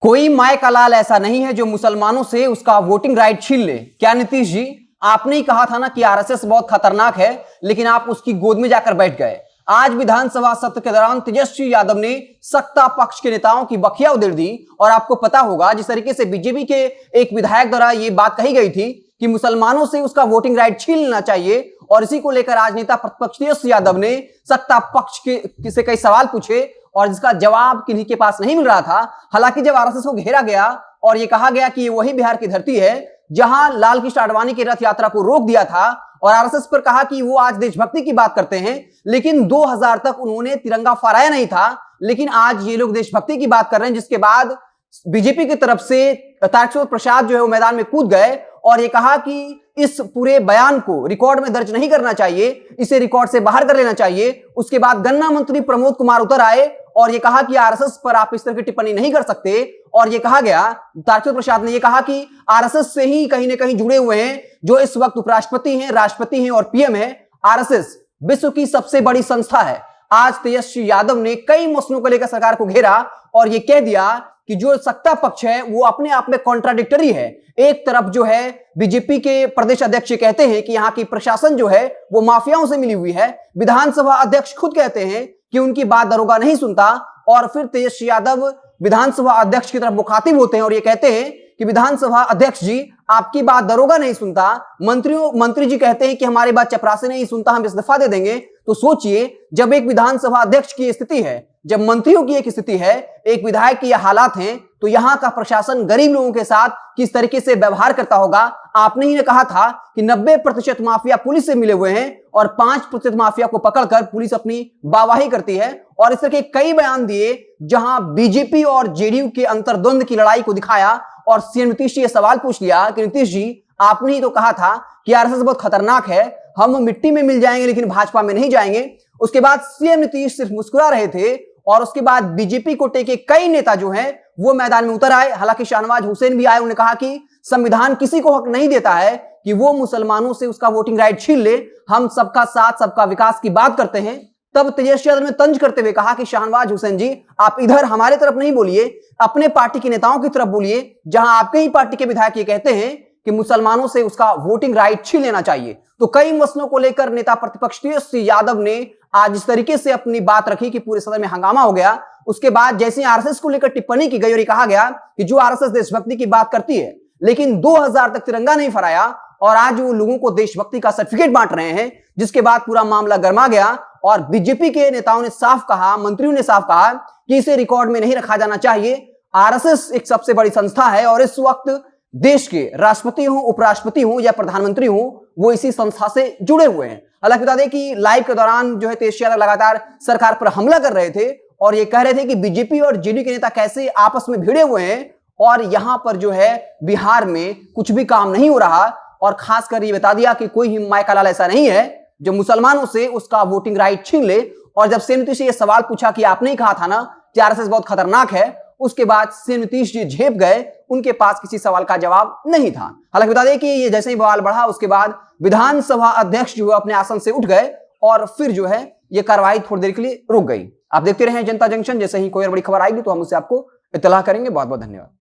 कोई माय का लाल ऐसा नहीं है जो मुसलमानों से उसका वोटिंग राइट छीन ले। क्या नीतीश जी, आपने ही कहा था ना कि आरएसएस बहुत खतरनाक है, लेकिन आप उसकी गोद में जाकर बैठ गए। आज विधानसभा सत्र के दौरान तेजस्वी यादव ने सत्ता पक्ष के नेताओं की बखिया उधेड़ दी। और आपको पता होगा जिस तरीके से बीजेपी के एक विधायक द्वारा यह बात कही गई थी कि मुसलमानों से उसका वोटिंग राइट छीन लेना चाहिए, और इसी को लेकर आज नेता प्रतिपक्ष तेजस्वी यादव ने सत्ता पक्ष के से कई सवाल पूछे और जिसका जवाब किन्हीं के पास नहीं मिल रहा था। हालांकि जब आरएसएस को घेरा गया और यह कहा गया कि ये वही बिहार की धरती है जहां लाल कृष्ण आडवाणी की रथ यात्रा को रोक दिया था और आरएसएस पर कहा कि वो आज देशभक्ति की बात करते हैं, लेकिन 2000 तक उन्होंने तिरंगा फहराया नहीं था, लेकिन आज ये लोग देशभक्ति की बात कर रहे हैं। जिसके बाद बीजेपी की तरफ से तारकिशोर प्रसाद जो है वो मैदान में कूद गए और ये कहा कि इस पूरे बयान को रिकॉर्ड में दर्ज नहीं करना चाहिए, इसे रिकॉर्ड से बाहर कर लेना चाहिए। उसके बाद गन्ना मंत्री प्रमोद कुमार उतर आए और ये कहा कि आरएसएस पर आप इस तरह की टिप्पणी नहीं कर सकते। और ये कहा गया, तारकिशोर प्रसाद ने ये कहा कि आरएसएस से ही कहीं ना कहीं जुड़े हुए हैं जो इस वक्त उपराष्ट्रपति हैं, राष्ट्रपति हैं और पीएम है। आरएसएस विश्व की सबसे बड़ी संस्था है। आज तेजस्वी यादव ने कई मसलों को लेकर सरकार को घेरा और ये कह दिया कि जो सत्ता पक्ष है वो अपने आप में कॉन्ट्राडिक्टरी है। एक तरफ जो है बीजेपी के प्रदेश अध्यक्ष कहते हैं कि यहाँ की प्रशासन जो है वो माफियाओं से मिली हुई है, विधानसभा अध्यक्ष खुद कहते हैं कि उनकी बात दरोगा नहीं सुनता, और फिर तेजस्वी यादव विधानसभा अध्यक्ष की तरफ मुखातिब होते हैं और ये कहते हैं कि विधानसभा अध्यक्ष जी आपकी बात दरोगा नहीं सुनता। मंत्री जी कहते हैं कि हमारी बात चपरासी नहीं सुनता, हम इस्तीफा दे देंगे। तो सोचिए, जब एक विधानसभा अध्यक्ष की स्थिति है, जब मंत्रियों की एक स्थिति है, एक विधायक की यह हालात हैं, तो यहां का प्रशासन गरीब लोगों के साथ किस तरीके से व्यवहार करता होगा। आपने ही ने कहा था कि 90% माफिया पुलिस से मिले हुए हैं और 5% माफिया को पकड़कर पुलिस अपनी वाहवाही करती है। और इस तरह के कई बयान दिए जहां बीजेपी और जेडीयू के अंतर्द्वंद की लड़ाई को दिखाया और सीएम नीतीश जी ये सवाल पूछ लिया कि नीतीश जी आपने ही तो कहा था कि आरएसएस बहुत खतरनाक है, हम मिट्टी में मिल जाएंगे लेकिन भाजपा में नहीं जाएंगे। उसके बाद सीएम नीतीश सिर्फ मुस्कुरा रहे थे और उसके बाद बीजेपी को टेके कई नेता जो हैं वो मैदान में उतर आए। हालांकि शाहनवाज हुसैन भी आए, उन्होंने कहा कि संविधान किसी को हक नहीं देता है कि वो मुसलमानों से उसका वोटिंग राइट छीन ले, हम सबका साथ सबका विकास की बात करते हैं। तब तेजस्वी यादव ने तंज करते हुए कहा कि शाहनवाज हुसैन जी आप इधर हमारे तरफ नहीं बोलिए, अपने पार्टी के नेताओं की तरफ बोलिए, जहां आपके ही पार्टी के विधायक ये कहते हैं कि मुसलमानों से उसका वोटिंग राइट छीन लेना चाहिए। तो कई मसलों को लेकर नेता प्रतिपक्ष तेजस्वी यादव ने आज इस तरीके से अपनी बात रखी कि पूरे सदन में हंगामा हो गया। उसके बाद जैसे आरएसएस को लेकर टिप्पणी की गई और ये कहा गया कि जो आरएसएस देशभक्ति की बात करती है लेकिन 2000 तक तिरंगा नहीं फहराया, और आज वो लोगों को देशभक्ति का सर्टिफिकेट बांट रहे हैं, जिसके बाद पूरा मामला गर्मा गया और बीजेपी के नेताओं ने साफ कहा, मंत्रियों ने साफ कहा कि इसे रिकॉर्ड में नहीं रखा जाना चाहिए। आरएसएस एक सबसे बड़ी संस्था है और इस वक्त देश के राष्ट्रपति हो, उपराष्ट्रपति हो या प्रधानमंत्री हो, वो इसी संस्था से जुड़े हुए हैं। हालांकि बता दें कि लाइव के दौरान जो है तेजस्वी यादव लगातार सरकार पर हमला कर रहे थे और ये कह रहे थे कि बीजेपी और जेडीयू के नेता कैसे आपस में भिड़े हुए हैं और यहां पर जो है बिहार में कुछ भी काम नहीं हो रहा। और खासकर ये बता दिया कि कोई माय का लाल ऐसा नहीं है जो मुसलमानों से उसका वोटिंग राइट छीन ले। और जब सीएम नीतीश से ये सवाल पूछा कि आपने ही कहा था ना कि आरएसएस बहुत खतरनाक है, उसके बाद सीएम नीतीश जी झेप गए, उनके पास किसी सवाल का जवाब नहीं था। हालांकि बता दें कि ये जैसे ही बवाल बढ़ा उसके बाद विधानसभा अध्यक्ष जो है अपने आसन से उठ गए और फिर जो है ये कार्रवाई थोड़ी देर के लिए रुक गई। आप देखते रहे जनता जंक्शन, जैसे ही कोई और बड़ी खबर आएगी तो हम उससे आपको इत्तला करेंगे। बहुत बहुत धन्यवाद।